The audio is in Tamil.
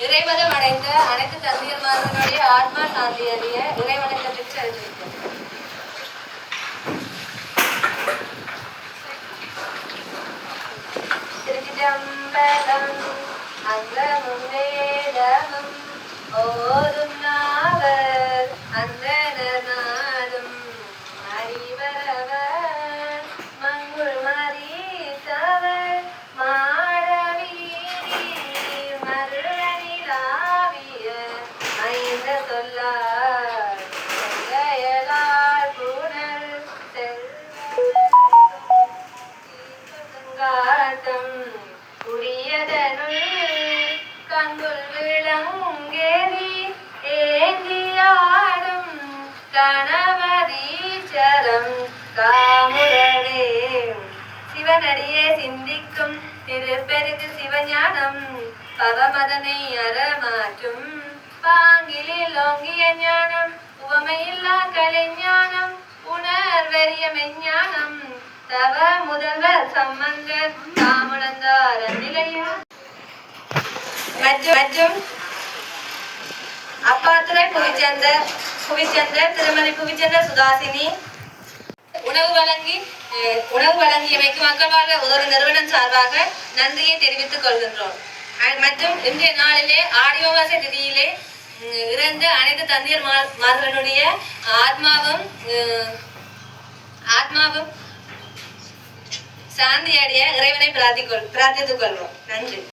இறைவனம் அடைந்த அனைத்து தந்தையர்மார்களுடைய ஆத்மா சாந்தி அறிய இறைவணக்கத்திற்கு அறிவிக்கிறோம். திருச்சிதம்பரம் அங்கமும் வேதமும் ஓதும் நாவர் அந்தனர் நாடும் அறிவரவர் மங்குள் மறித்தவர் மாடவீதி மருளனிலாவிய ஐந்த சொல்லார் செல்லையலார் புனல் செல்வங்காட்டம் குடியதனுள் கங்குல் விளங்கேறி ஏந்தியாடும் கணவதீச்சரம் காமுரவே சிவனடியே சிந்திக்கும் திருப்பெருக்கு சிவஞானம் பவமதனை அறமாற்றும் பாங்கிலில் ஓங்கிய ஞானம் உவமையில்லா கலைஞானம் உணர்வெறிய மெஞ்ஞானம் தவ முதல்வர் சம்பந்தர் தாமுழந்தார் நிலையம் மற்றும் அப்பாத்துறை புவிச்சந்தர் திருமதி புவிச்சந்தர் சுதாசினி உணவு வழங்கியமைக்கு மக்கள் வாழ்க உதவி நிறுவனம் சார்பாக நன்றியை தெரிவித்துக் கொள்கின்றோம். மற்றும் இன்றைய நாளிலே ஆடியோவாச திதியிலே இறந்த அனைத்து தந்தையர்மார்களுடைய ஆத்மாவும் சாந்தி அடைய இறைவனை பிரார்த்தித்துக் கொள்வோம். நன்றி.